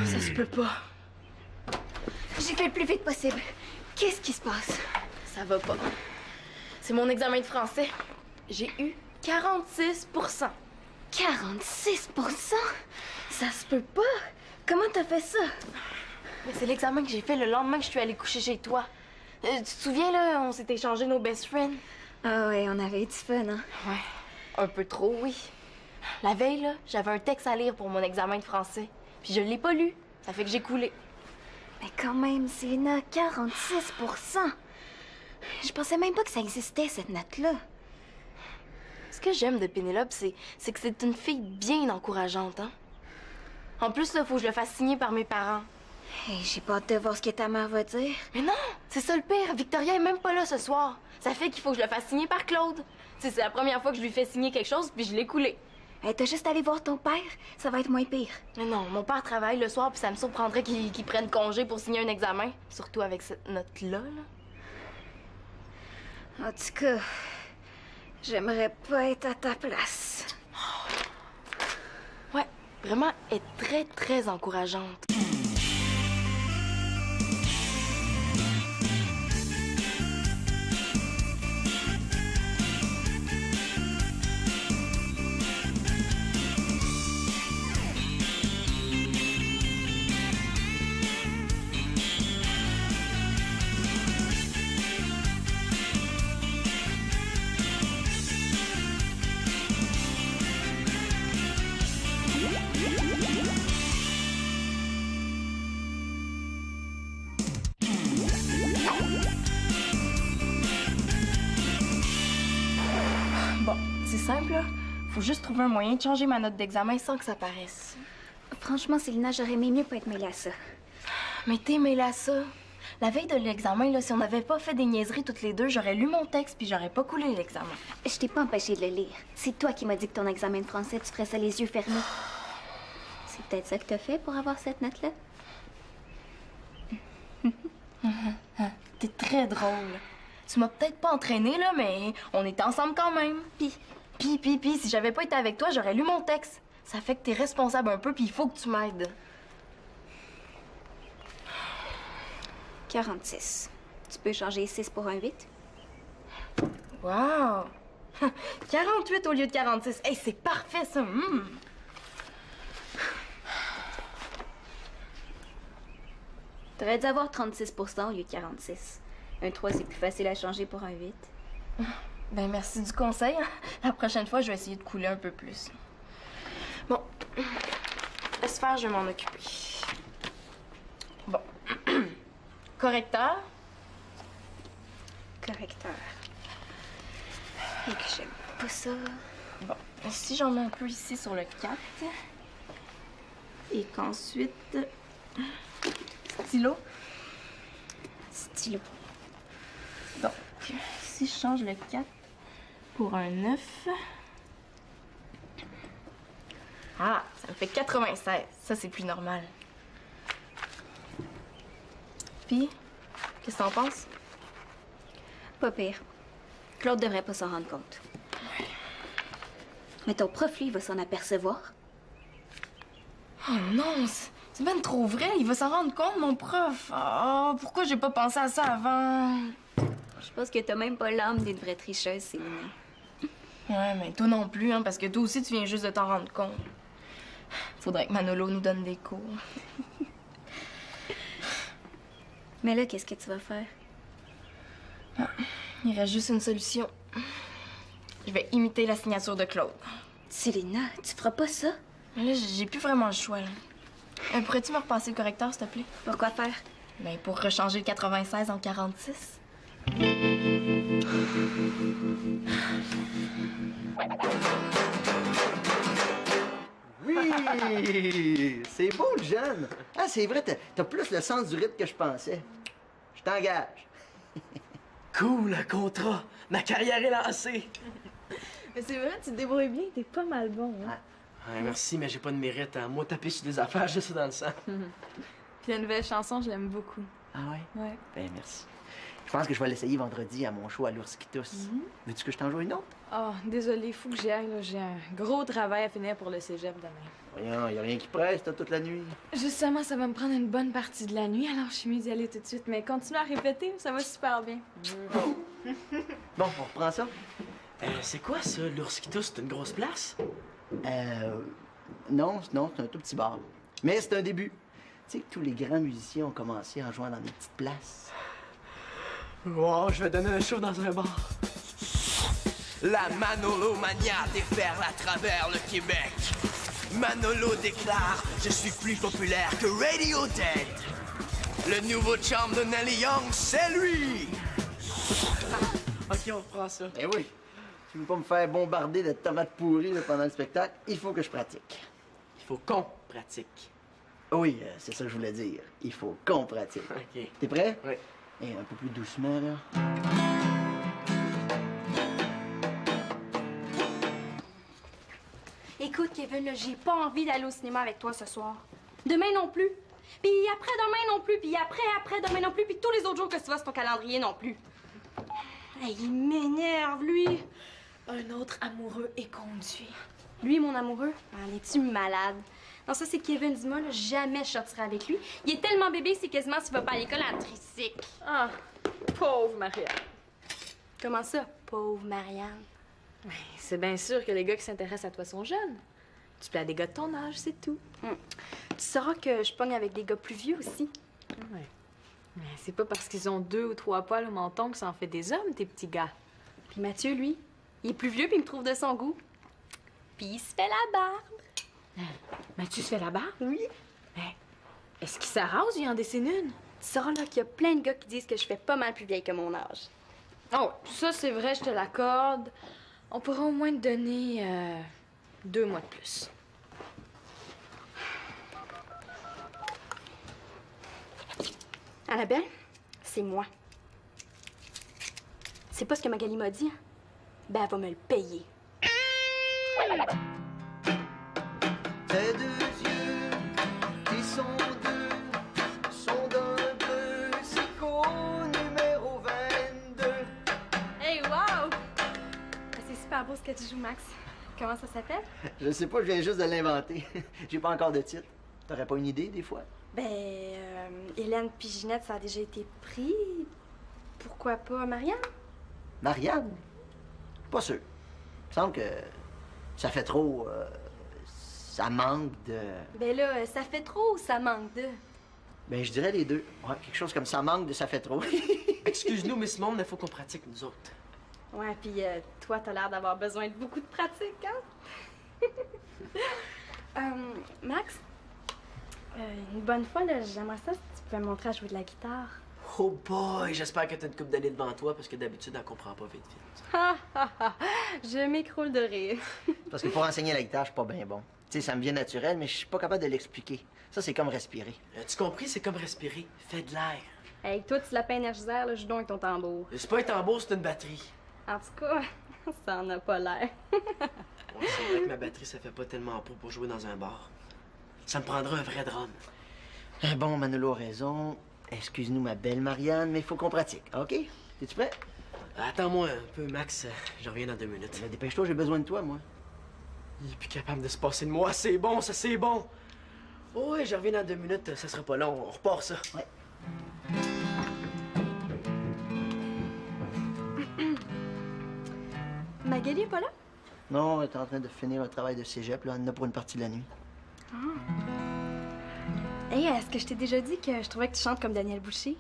Ça se peut pas. J'ai fait le plus vite possible. Qu'est-ce qui se passe? Ça va pas. C'est mon examen de français. J'ai eu 46 46 %? Ça se peut pas. Comment t'as fait ça? Mais c'est l'examen que j'ai fait le lendemain que je suis allée coucher chez toi. Tu te souviens, là, on s'est échangé nos best friends? Ah ouais, on avait eu du fun, hein? Ouais, un peu trop, oui. La veille, là, j'avais un texte à lire pour mon examen de français. Puis je l'ai pas lu. Ça fait que j'ai coulé. Mais quand même, Célina, 46 %. Je pensais même pas que ça existait, cette note-là. Ce que j'aime de Pénélope, c'est que c'est une fille bien encourageante, hein? En plus, là, faut que je le fasse signer par mes parents. Hey, j'ai pas hâte de voir ce que ta mère va dire. Mais non, c'est ça le pire. Victoria est même pas là ce soir. Ça fait qu'il faut que je le fasse signer par Claude. C'est la première fois que je lui fais signer quelque chose, puis je l'ai coulé. Hey, t'as juste allé voir ton père, ça va être moins pire. Mais non, mon père travaille le soir, puis ça me surprendrait qu'il prenne congé pour signer un examen. Surtout avec cette note-là, là. En tout cas, j'aimerais pas être à ta place. Ouais, vraiment, elle est très, très encourageante. Bon, c'est simple, là. Faut juste trouver un moyen de changer ma note d'examen sans que ça paraisse. Franchement, Célina, j'aurais aimé mieux pas être mêlée à ça. Mais t'es mêlée à ça. La veille de l'examen, là, si on n'avait pas fait des niaiseries toutes les deux, j'aurais lu mon texte puis j'aurais pas coulé l'examen. Je t'ai pas empêché de le lire. C'est toi qui m'as dit que ton examen de français, tu ferais ça les yeux fermés. C'est peut-être ça que t'as fait pour avoir cette note-là? T'es très drôle. Tu m'as peut-être pas entraînée, là, mais on était ensemble quand même. Puis, si j'avais pas été avec toi, j'aurais lu mon texte. Ça fait que t'es responsable un peu, puis il faut que tu m'aides. 46. Tu peux changer 6 pour un 8? Wow! 48 au lieu de 46. Hey, c'est parfait, ça! T'aurais dû avoir 36 % au lieu de 46. Un 3, c'est plus facile à changer pour un 8. Ben, merci du conseil. La prochaine fois, je vais essayer de couler un peu plus. Bon. Laisse faire, je vais m'en occuper. Bon. Correcteur. Correcteur. Et que j'aime pas ça. Bon. Si j'en mets un peu ici sur le 4. Et qu'ensuite... Stylo. Stylo. Donc, si je change le 4 pour un 9... Ah, ça me fait 96. Ça, c'est plus normal. Puis, qu'est-ce que t'en penses? Pas pire. Claude devrait pas s'en rendre compte. Mais ton prof, lui, il va s'en apercevoir. Oh non, c'est même trop vrai. Il va s'en rendre compte, mon prof. Oh, pourquoi j'ai pas pensé à ça avant? Je pense que t'as même pas l'âme d'une vraie tricheuse, Célina. Ouais, mais toi non plus, hein, parce que toi aussi, tu viens juste de t'en rendre compte. Faudrait que Manolo nous donne des cours. Mais là, qu'est-ce que tu vas faire? Ah, il reste juste une solution. Je vais imiter la signature de Claude. Célina, tu feras pas ça? Mais là, j'ai plus vraiment le choix, là. Pourrais-tu me repasser le correcteur, s'il te plaît? Pourquoi faire? Ben, pour rechanger le 96 en 46. Oui! C'est beau, le jeune! Ah, c'est vrai, t'as plus le sens du rythme que je pensais. Je t'engage. Cool, un contrat. Ma carrière est lancée. Mais c'est vrai, tu te débrouilles bien, t'es pas mal bon, hein? Ouais, merci, mais j'ai pas de mérite. Hein. Moi, taper sur des affaires, juste dans le sang. Puis la nouvelle chanson, je l'aime beaucoup. Ah ouais? Ouais. Ben, merci. Je pense que je vais l'essayer vendredi à mon show à l'Ourskitos. Veux-tu que je t'en joue une autre? Oh, désolé, faut que j'y aille, là. J'ai un gros travail à finir pour le cégep demain. Voyons, y a rien qui presse, t'as toute la nuit. Justement, ça va me prendre une bonne partie de la nuit, alors je suis mieux d'y aller tout de suite. Mais continue à répéter, ça va super bien. Bon, on reprend ça? C'est quoi ça, l'Ourskitos? C'est une grosse place? Non, c'est un tout petit bar. Mais c'est un début. Tu sais que tous les grands musiciens ont commencé en jouant dans des petites places. Wow, je vais donner un show dans un bar. La Manolo Mania déferle à travers le Québec. Manolo déclare: je suis plus populaire que Radiohead. Le nouveau chum de Nelly Young, c'est lui. Ok, on reprend ça. Eh oui. Tu veux pas me faire bombarder de tomates pourries là, pendant le spectacle? Il faut que je pratique. Il faut qu'on pratique. Oui, c'est ça que je voulais dire. Il faut qu'on pratique. Ok. T'es prêt? Oui. Et un peu plus doucement, là. Écoute, Kevin, là, j'ai pas envie d'aller au cinéma avec toi ce soir. Demain non plus. Puis après-demain non plus. Puis après-demain non plus. Puis tous les autres jours que tu vas sur ton calendrier non plus. Hey, il m'énerve, lui. Un autre amoureux est conduit. Lui, mon amoureux, en es-tu malade? Non, ça, c'est Kevin, dis-moi, là, jamais je sortirai avec lui. Il est tellement bébé, c'est quasiment s'il va pas à l'école en tricycle. Ah, pauvre Marianne. Comment ça, pauvre Marianne? Ben, c'est bien sûr que les gars qui s'intéressent à toi sont jeunes. Tu plais à des gars de ton âge, c'est tout. Tu sauras que je pogne avec des gars plus vieux aussi. Ouais. Mais c'est pas parce qu'ils ont 2 ou 3 poils au menton que ça en fait des hommes, tes petits gars. Puis Mathieu, lui, il est plus vieux puis il me trouve de son goût. Puis il se fait la barbe. Mathieu se fait la barbe? Oui. Mais est-ce qu'il s'arrose ou il en dessine une? Tu sauras là qu'il y a plein de gars qui disent que je fais pas mal plus vieille que mon âge. Oh, ça c'est vrai, je te l'accorde. On pourra au moins te donner 2 mois de plus. Annabelle, c'est moi. C'est pas ce que Magali m'a dit. Ben, elle va me le payer. Tes deux yeux qui sont deux sont d'un bleu psycho numéro 22. Hey, wow! C'est super beau ce que tu joues, Max. Comment ça s'appelle? Je sais pas, je viens juste de l'inventer. J'ai pas encore de titre. T'aurais pas une idée, des fois? Ben, Hélène puis Ginette, ça a déjà été pris. Pourquoi pas Marianne? Marianne? Pas sûr. Il me semble que ça fait trop... ça manque de... Ben là, ça fait trop ou ça manque de? Ben, je dirais les deux. Ouais, quelque chose comme ça manque de ça fait trop. Excuse-nous, Miss Monde, mais faut qu'on pratique, nous autres. Ouais, puis toi, t'as l'air d'avoir besoin de beaucoup de pratique, hein? Max, une bonne fois, là, j'aimerais ça si tu pouvais me montrer à jouer de la guitare. Oh boy, j'espère que t'as une coupe d'années devant toi, parce que d'habitude, elle comprend pas vite. Ha, ha, ha! Je m'écroule de rire. Parce que pour enseigner la guitare, je suis pas bien bon. Tu sais, ça me vient naturel, mais je suis pas capable de l'expliquer. Ça, c'est comme respirer. As-tu compris? C'est comme respirer. Fais de l'air. Hey, toi, tu l'as pas énergisère, là, joue donc avec ton tambour. C'est pas un tambour, c'est une batterie. En tout cas, ça en a pas l'air. Ouais, c'est vrai que ma batterie, ça fait pas tellement pour jouer dans un bar. Ça me prendra un vrai drum. Bon, Manolo a raison. Excuse-nous, ma belle Marianne, mais il faut qu'on pratique, OK? Es-tu prêt? Attends-moi un peu, Max. Je reviens dans 2 minutes. Ben, dépêche-toi, j'ai besoin de toi, moi. Il est plus capable de se passer de moi. C'est bon, ça, c'est bon. Oh, ouais, je reviens dans 2 minutes. Ça sera pas long. On repart ça. Ouais. Magali est pas là? Non, elle est en train de finir un travail de cégep, là. Elle en a pour une partie de la nuit. Hey, est-ce que je t'ai déjà dit que je trouvais que tu chantes comme Daniel Boucher?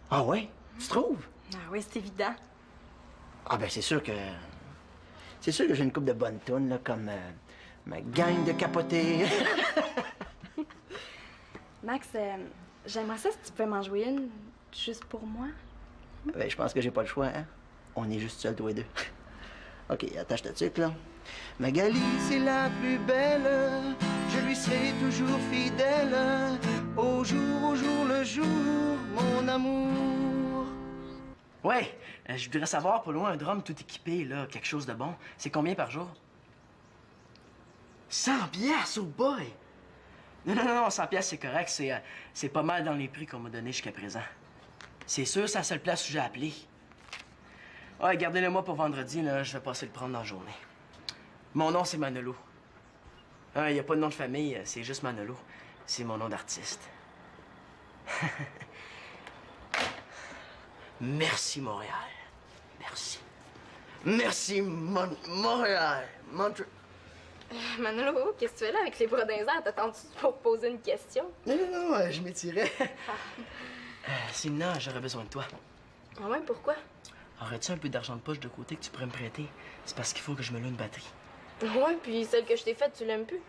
Ah ouais? Tu trouves? Ah oui, c'est évident. Ah ben, c'est sûr que... C'est sûr que j'ai une couple de bonnes tunes, là, comme... ma gang de capotés. Max, j'aimerais ça si tu pouvais m'en jouer une, juste pour moi. Ben, je pense que j'ai pas le choix, hein? On est juste seuls, tous les deux. OK, attache ta tuque, là. Magali, c'est la plus belle. Je lui serai toujours fidèle. Au jour le jour, mon amour. Ouais, je voudrais savoir, pas loin, un drum tout équipé, là, quelque chose de bon. C'est combien par jour? 100 piastres, oh boy! Non, 100 piastres, c'est correct. C'est pas mal dans les prix qu'on m'a donnés jusqu'à présent. C'est sûr, c'est la seule place où j'ai appelé. Ouais, gardez-le moi pour vendredi, là. Je vais passer le prendre dans la journée. Mon nom, c'est Manolo. Il n'y a pas de nom de famille, c'est juste Manolo. C'est mon nom d'artiste. Merci, Montréal. Merci. Merci, Montréal. Manolo, qu'est-ce que tu fais là avec les bras dans les airs? T'attends-tu pour poser une question? Non, je m'étirais. Sinon, j'aurais besoin de toi. Ah ouais, pourquoi? Aurais-tu un peu d'argent de poche de côté que tu pourrais me prêter? C'est parce qu'il faut que je me loue une batterie. Ouais, puis celle que je t'ai faite, tu l'aimes plus?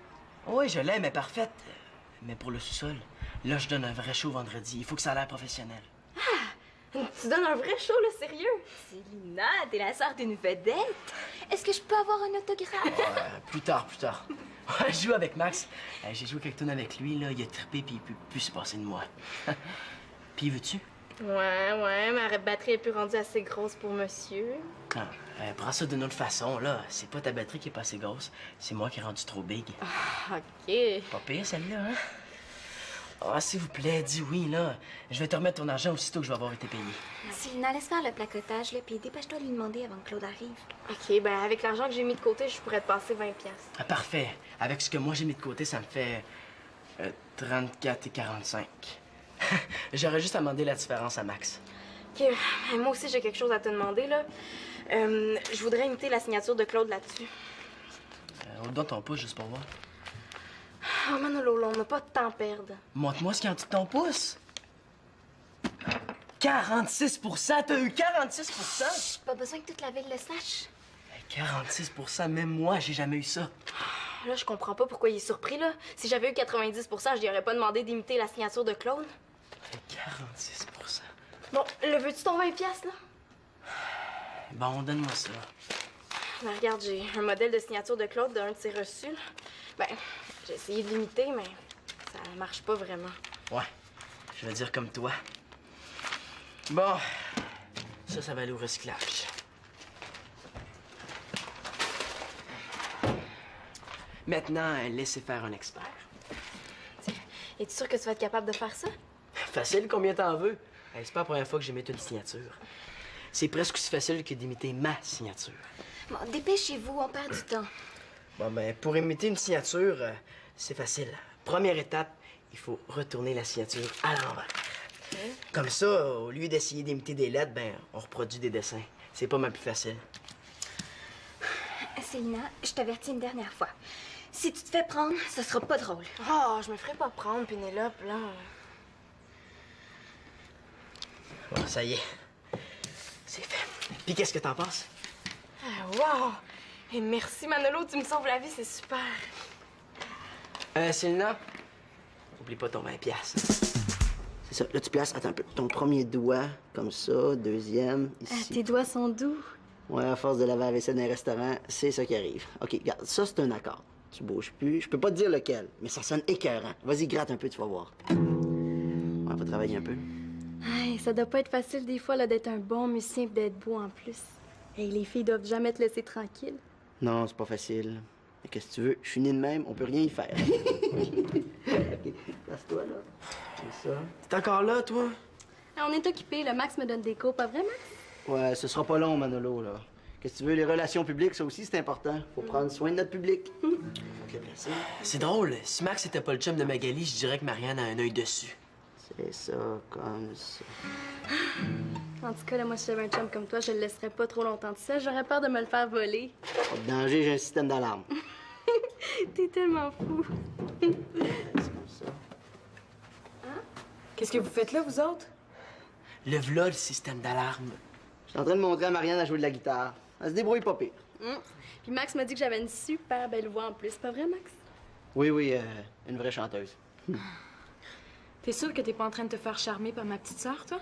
Oui, je l'aime, elle est parfaite. Mais pour le sous-sol, là, je donne un vrai show vendredi. Il faut que ça a l'air professionnel. Tu donnes un vrai show, là, sérieux? Célina, t'es la sœur d'une vedette. Est-ce que je peux avoir un autographe? Plus tard. Ouais, je joue avec Max. J'ai joué quelques tonnes avec lui, là. Il a trippé, puis il peut plus se passer de moi. Puis, veux-tu? Ouais, ma batterie est plus rendue assez grosse pour monsieur. Non, prends ça d'une autre façon, là. C'est pas ta batterie qui est pas assez grosse. C'est moi qui ai rendu trop big. OK. Pas pire, celle-là, hein? Ah, s'il vous plaît, dis oui, là. Je vais te remettre ton argent aussitôt que je vais avoir été payé. Célina, laisse faire le placotage, là, puis dépêche-toi de lui demander avant que Claude arrive. OK, ben avec l'argent que j'ai mis de côté, je pourrais te passer 20$. Ah, parfait. Avec ce que moi j'ai mis de côté, ça me fait 34,45. J'aurais juste à demander la différence à Max. OK, ben, moi aussi, j'ai quelque chose à te demander, là. Je voudrais imiter la signature de Claude là-dessus. Donne ton pouce juste pour voir. Oh, Manolo, là, on n'a pas de temps à perdre. Montre-moi ce qu'il y a en dessous de ton pouce. 46 %! T'as eu 46 %? Pas besoin que toute la ville le sache. 46 %, même moi, j'ai jamais eu ça. Là, je comprends pas pourquoi il est surpris, là. Si j'avais eu 90 je lui aurais pas demandé d'imiter la signature de Claude. 46 %. Bon, le veux-tu ton 20$, là? Bon, donne-moi ça. Ben, regarde, j'ai un modèle de signature de Claude d'un de ses reçus, là. Ben, j'ai essayé de l'imiter, mais ça marche pas vraiment. Ouais, je vais dire comme toi. Bon, ça va aller au recyclage. Maintenant, laissez faire un expert. Es-tu sûr que tu vas être capable de faire ça? Facile, combien t'en veux? C'est pas la première fois que j'imite une signature. C'est presque aussi facile que d'imiter ma signature. Bon, dépêchez-vous, on perd du temps. Bon, ben, pour imiter une signature, c'est facile. Première étape, il faut retourner la signature à l'envers. Comme ça, au lieu d'essayer d'imiter des lettres, ben, on reproduit des dessins. C'est pas mal plus facile. Célina, je t'avertis une dernière fois. Si tu te fais prendre, ce sera pas drôle. Oh, je me ferai pas prendre, Pénélope, là. Bon, ça y est. C'est fait. Puis qu'est-ce que t'en penses? Ah, wow! Et merci, Manolo, tu me sauves la vie, c'est super. Célina, oublie pas ton 20$. C'est ça. Là, tu places, attends un peu, ton premier doigt, comme ça, deuxième, ici. Tes doigts sont doux. Ouais, à force de laver la vaisselle dans les restaurants, c'est ça qui arrive. OK, regarde, ça, c'est un accord. Tu bouges plus. Je peux pas te dire lequel, mais ça sonne écœurant. Vas-y, gratte un peu, tu vas voir. On va travailler un peu. Hey, ça doit pas être facile des fois là, d'être un bon musicien et d'être beau en plus. Hey, les filles doivent jamais te laisser tranquille. Non, c'est pas facile. Mais qu'est-ce que tu veux? Je suis né de même, on peut rien y faire. OK, place-toi, là. C'est ça. T'es encore là, toi? Hey, on est occupés, le Max me donne des cours, pas vrai, Max? Ouais, ce sera pas long, Manolo, là. Qu'est-ce que tu veux? Les relations publiques, ça aussi, c'est important. Faut prendre soin de notre public. On va te le placer. C'est drôle. Si Max était pas le chum de Magali, je dirais que Marianne a un œil dessus. C'est ça, comme ça. En tout cas, là, moi, si j'avais un chum comme toi, je le laisserais pas trop longtemps de ça. J'aurais peur de me le faire voler. Pas de danger, j'ai un système d'alarme. T'es tellement fou. C'est comme ça. Qu'est-ce que vous faites là, vous autres? Le v'là, le système d'alarme. Je suis en train de montrer à Marianne à jouer de la guitare. Elle se débrouille pas pire. Puis Max m'a dit que j'avais une super belle voix en plus. Pas vrai, Max? Oui, une vraie chanteuse. T'es sûr que t'es pas en train de te faire charmer par ma petite sœur, toi?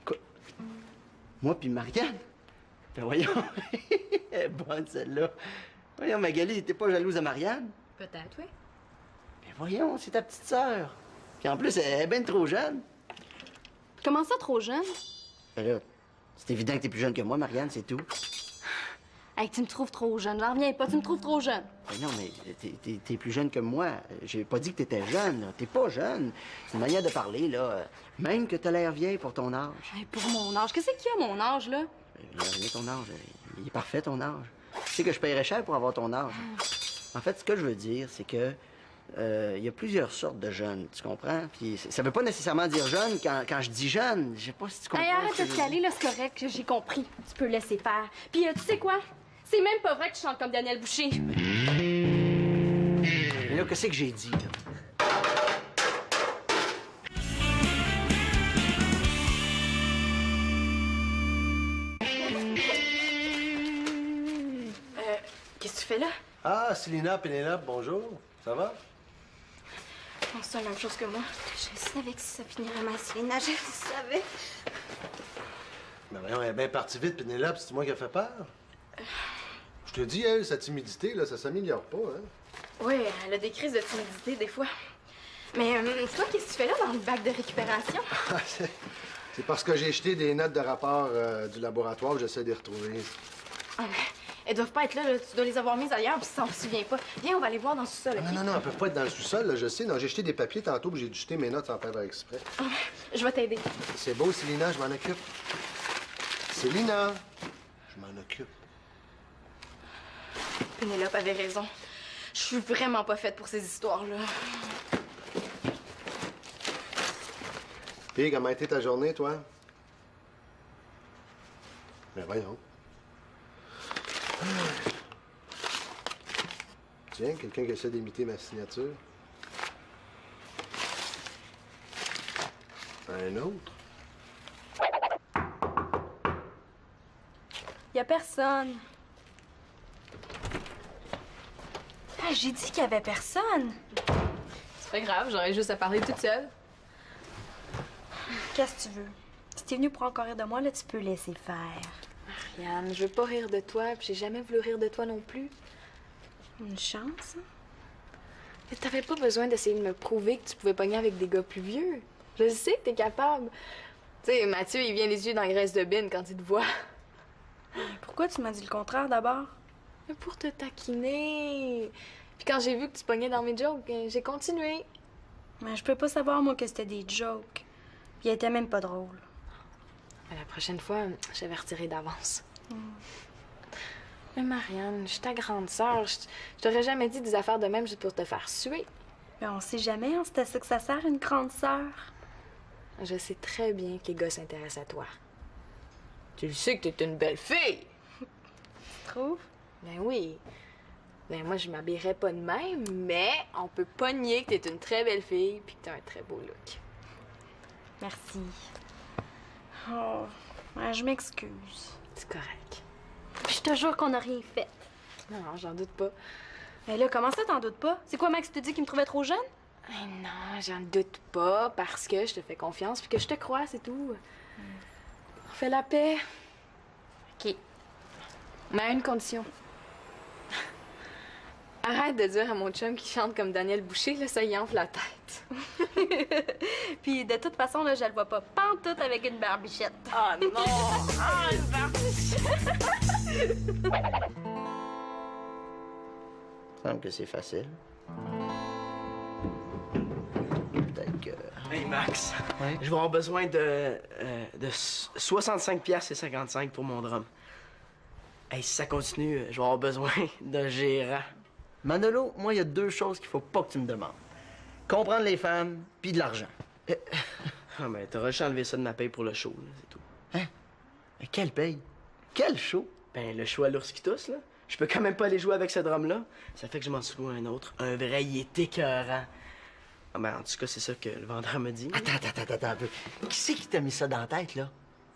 Quoi? Moi puis Marianne? Ben voyons. Elle est bonne, celle-là. Voyons, Magali, t'es pas jalouse de Marianne? Peut-être, oui. Ben voyons, c'est ta petite sœur. Puis en plus, elle est bien trop jeune. Comment ça, trop jeune? Ben là, c'est évident que t'es plus jeune que moi, Marianne, c'est tout. Hey, tu me trouves trop jeune. J'en reviens pas, tu me trouves trop jeune. Ben non, mais t'es plus jeune que moi. J'ai pas dit que t'étais jeune, là. T'es pas jeune. C'est une manière de parler, là. Même que t'as l'air vieille pour ton âge. Hey, pour mon âge, qu'est-ce qu'il y a, mon âge, là? Il a rien ton âge. Il est parfait, ton âge. Tu sais que je paierais cher pour avoir ton âge. En fait, ce que je veux dire, c'est que il y a plusieurs sortes de jeunes, tu comprends? Puis ça veut pas nécessairement dire jeune quand je dis jeune. Je sais pas si tu comprends. Hey, arrête de te caler, là, c'est correct, j'ai compris. Tu peux laisser faire. Puis, tu sais quoi? C'est même pas vrai que je chante comme Daniel Boucher. Mais là, qu'est-ce que j'ai dit, là? Qu'est-ce que tu fais là? Ah, Célina, Pénélope, bonjour. Ça va? Oh, c'est la même chose que moi. Je savais que ça finirait mal, Célina, je le savais. Mais voyons, elle est bien partie vite, Pénélope. C'est moi qui a fait peur? Je te dis, elle, sa timidité, là, ça s'améliore pas, hein? Oui, elle a des crises de timidité des fois. Mais toi, qu'est-ce que tu fais là dans le bac de récupération? C'est parce que j'ai jeté des notes de rapport du laboratoire que j'essaie de les retrouver. Ah, mais elles doivent pas être là, là. Tu dois les avoir mises ailleurs, puis ça, on se souvient pas. Viens, on va aller voir dans le sous-sol, OK? Non, elles peuvent pas être dans le sous-sol, là, je sais. Non, j'ai jeté des papiers tantôt, puis j'ai dû jeter mes notes sans faire exprès. Ah, je vais t'aider. C'est beau, Célina, je m'en occupe. Célina, je m'en occupe. Pénélope avait raison. Je suis vraiment pas faite pour ces histoires-là. Puis, comment a été ta journée, toi? Mais voyons. Tiens, quelqu'un qui essaie d'imiter ma signature. Un autre? Y a personne. Ah, j'ai dit qu'il y avait personne. C'est pas grave, j'aurais juste à parler toute seule. Qu'est-ce que tu veux? Si t'es venu pour encore rire de moi, là, tu peux laisser faire. Marianne, je veux pas rire de toi, puis j'ai jamais voulu rire de toi non plus. Une chance, hein? Mais t'avais pas besoin d'essayer de me prouver que tu pouvais pogner avec des gars plus vieux. Je sais que t'es capable. Tu sais, Mathieu, il vient les yeux dans la graisse de bine quand il te voit. Pourquoi tu m'as dit le contraire d'abord? Mais pour te taquiner. Puis quand j'ai vu que tu pognais dans mes jokes, j'ai continué. Mais je peux pas savoir, moi, que c'était des jokes. Puis elle était même pas drôle. Mais la prochaine fois, j'avertirai d'avance. Mais Marianne, je suis ta grande sœur. Je t'aurais jamais dit des affaires de même juste pour te faire suer. Mais on sait jamais, hein, c'est à ça que ça sert, une grande sœur. Je sais très bien que les gars s'intéressent à toi. Tu le sais que t'es une belle fille. Tu trouves? Ben oui. Ben moi, je m'habillerais pas de même, mais on peut pas nier que t'es une très belle fille puis que t'as un très beau look. Merci. Oh, ouais, je m'excuse. C'est correct. Puis je te jure qu'on n'a rien fait. Non, j'en doute pas. Mais là, comment ça, t'en doutes pas? C'est quoi, Max te dit qu'il me trouvait trop jeune? Eh non, j'en doute pas parce que je te fais confiance puis que je te crois, c'est tout. On fait la paix. OK. Mais à une condition. Arrête de dire à mon chum qui chante comme Daniel Boucher, là, ça y enfle la tête. Puis de toute façon, là, je le vois pas pantoute avec une barbichette. Ah non! Ah, une barbichette! Il me semble que c'est facile. Peut-être que... Hey, Max, Ouais? je vais avoir besoin de 65 piastres et 55 pour mon drum. Hey, si ça continue, je vais avoir besoin d'un gérant. Manolo, moi, il y a deux choses qu'il faut pas que tu me demandes. Comprendre les femmes, puis de l'argent. Ah, ben, t'auras juste enlevé ça de ma paye pour le show, là, c'est tout. Hein? Mais quelle paye? Quel show? Ben, le show à l'ours qui tousse, là. Je peux quand même pas aller jouer avec ce drum-là. Ça fait que je m'en suis loué un autre. Un vrai, il est écœurant. Ah, ben, en tout cas, c'est ça que le vendeur me dit. Attends un peu. Qui c'est qui t'a mis ça dans la tête, là?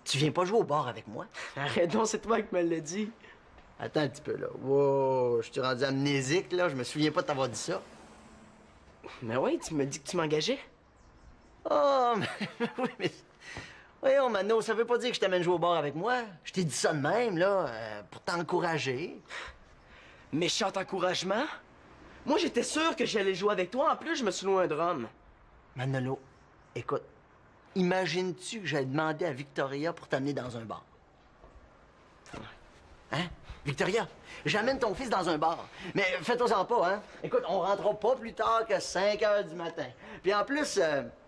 Tu viens pas jouer au bar avec moi? Arrête donc, c'est toi qui me l'as dit. Attends un petit peu, là. Wow, je t'ai rendu amnésique, là. Je me souviens pas de t'avoir dit ça. Mais oui, tu me dis que tu m'engageais. Oh, mais... oui, mais... Voyons, Mano, ça veut pas dire que je t'amène jouer au bar avec moi. Je t'ai dit ça de même, là, pour t'encourager. Méchant encouragement. Moi, j'étais sûr que j'allais jouer avec toi. En plus, je me suis loué un drum. Manolo, écoute, imagines-tu que j'allais demander à Victoria pour t'amener dans un bar? Hein? Victoria, j'amène ton fils dans un bar. Mais fais-toi-en pas, hein? Écoute, on rentrera pas plus tard que 5 heures du matin. Puis en plus,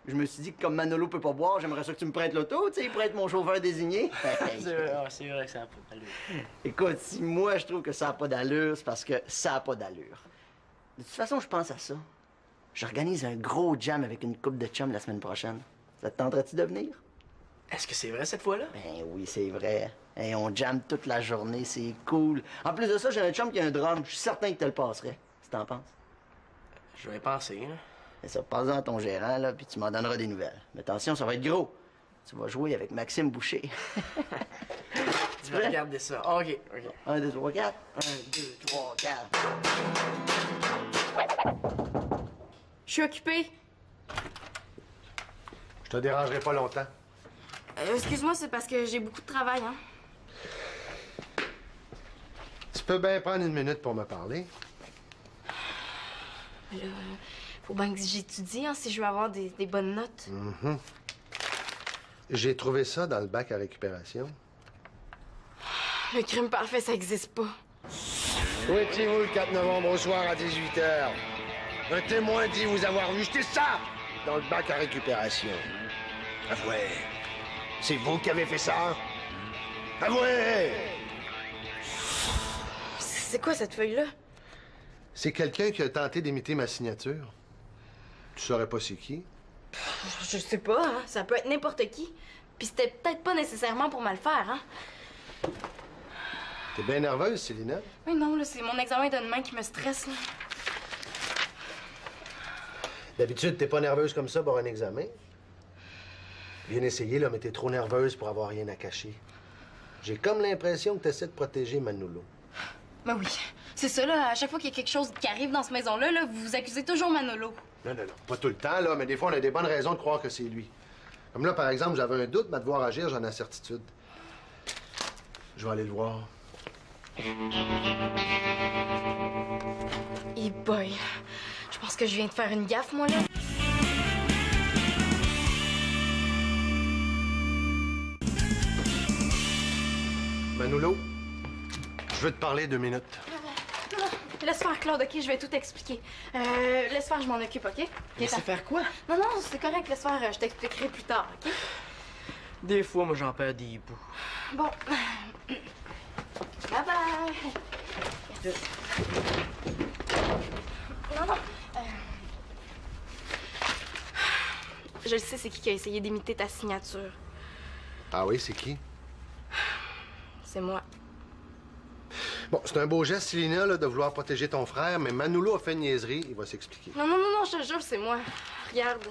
je me suis dit que comme Manolo peut pas boire, j'aimerais ça que tu me prêtes l'auto, tu sais, pour être mon chauffeur désigné. C'est vrai que ça n'a pas d'allure. Écoute, si moi je trouve que ça n'a pas d'allure, c'est parce que ça n'a pas d'allure. De toute façon, je pense à ça. J'organise un gros jam avec une couple de chums la semaine prochaine. Ça te tenterait-tu de venir? Est-ce que c'est vrai cette fois-là? Ben oui, c'est vrai. Hey, on jamme toute la journée, c'est cool. En plus de ça, j'ai un chum qui a un drum. Je suis certain que tu le passerais, si t'en penses. Je vais y penser, là. Mais ça, passe-en à ton gérant, là, puis tu m'en donneras des nouvelles. Mais attention, ça va être gros. Tu vas jouer avec Maxime Boucher. Tu vas regarder ça. OK. 1, 2, 3, 4. 1, 2, 3, 4. Je suis occupée. Je te dérangerai pas longtemps. Excuse-moi, c'est parce que j'ai beaucoup de travail, hein. Tu peux bien prendre une minute pour me parler. Là, faut bien que j'étudie, hein, si je veux avoir des bonnes notes. J'ai trouvé ça dans le bac à récupération. Le crime parfait, ça existe pas. Où étiez-vous le 4 novembre au soir à 18h? Un témoin dit vous avoir vu jeter ça dans le bac à récupération. Avouez. C'est vous qui avez fait ça? Avouez! C'est quoi cette feuille-là? C'est quelqu'un qui a tenté d'imiter ma signature. Tu saurais pas c'est qui? Je sais pas, hein. Ça peut être n'importe qui. Puis c'était peut-être pas nécessairement pour mal faire, hein. T'es bien nerveuse, Célina? Mais non, là, c'est mon examen de demain qui me stresse, là. D'habitude, t'es pas nerveuse comme ça pour un examen. Bien essayé, là, mais t'es trop nerveuse pour avoir rien à cacher. J'ai comme l'impression que t'essaies de protéger Manolo. Ben oui, c'est ça, là. À chaque fois qu'il y a quelque chose qui arrive dans cette maison-là, là, vous accusez toujours Manolo. Non. Pas tout le temps, là, mais des fois, on a des bonnes raisons de croire que c'est lui. Comme là, par exemple, j'avais un doute, mais à devoir agir, j'en ai certitude. Je vais aller le voir. Eh boy, je pense que je viens de faire une gaffe, moi, là. Manolo, je veux te parler 2 minutes. Non, laisse faire, Claude, OK? Je vais tout expliquer. Laisse faire, je m'en occupe, OK? Laissez faire quoi? Non, c'est correct, laisse faire. Je t'expliquerai plus tard, OK? Des fois, moi, j'en perds des bouts. Bon. Bye-bye. Non. Je le sais, c'est qui a essayé d'imiter ta signature. Ah oui, c'est qui? C'est moi. Bon, c'est un beau geste, Célina, là, de vouloir protéger ton frère, mais Manolo a fait une niaiserie, il va s'expliquer. Non, je te jure, c'est moi. Regarde.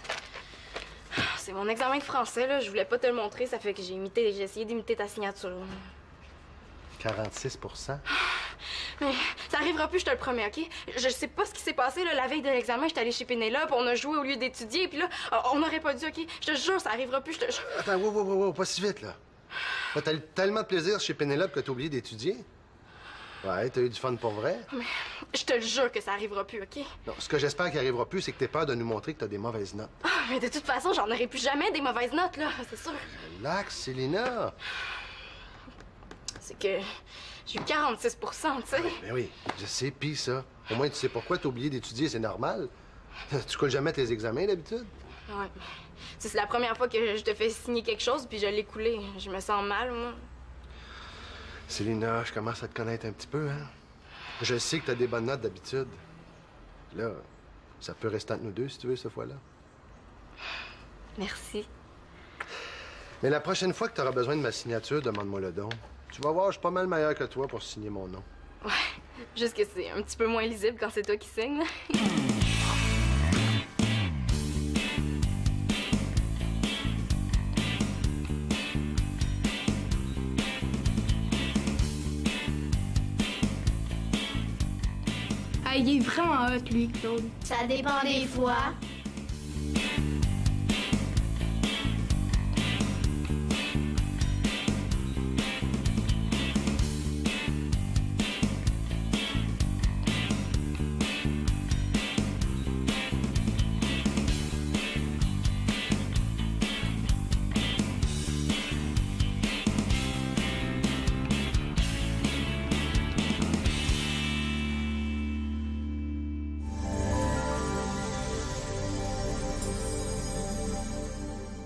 C'est mon examen de français, là. Je voulais pas te le montrer, ça fait que j'ai essayé d'imiter ta signature. 46 %? Mais ça arrivera plus, je te le promets, OK? Je sais pas ce qui s'est passé, là. La veille de l'examen, j'étais allée chez Pénélope, on a joué au lieu d'étudier, puis là, on n'aurait pas dû, OK? Je te jure, ça arrivera plus, je te jure. Attends, wow, pas si vite, là. T'as eu tellement de plaisir chez Pénélope que t'as oublié d'étudier? Ouais, t'as eu du fun pour vrai? Mais je te le jure que ça arrivera plus, OK? Non, ce que j'espère qu'il arrivera plus, c'est que t'aies peur de nous montrer que t'as des mauvaises notes. Ah, mais de toute façon, j'en aurai plus jamais des mauvaises notes, là, c'est sûr. Relax, Célina. C'est que j'ai eu 46 tu sais. Ben oui, je sais, pis ça. Au moins, tu sais pourquoi t'as oublié d'étudier, c'est normal. Tu coules jamais tes examens, d'habitude? Ouais. C'est la première fois que je te fais signer quelque chose, puis je l'ai coulé. Je me sens mal, moi. Célina, je commence à te connaître un petit peu, hein? Je sais que t'as des bonnes notes d'habitude. Là, ça peut rester entre nous deux, si tu veux, cette fois-là. Merci. Mais la prochaine fois que t'auras besoin de ma signature, demande-moi le don. Tu vas voir, je suis pas mal meilleur que toi pour signer mon nom. Ouais, juste que c'est un petit peu moins lisible quand c'est toi qui signes, là. Ah, il est vraiment hot, lui, Claude. Ça dépend des fois.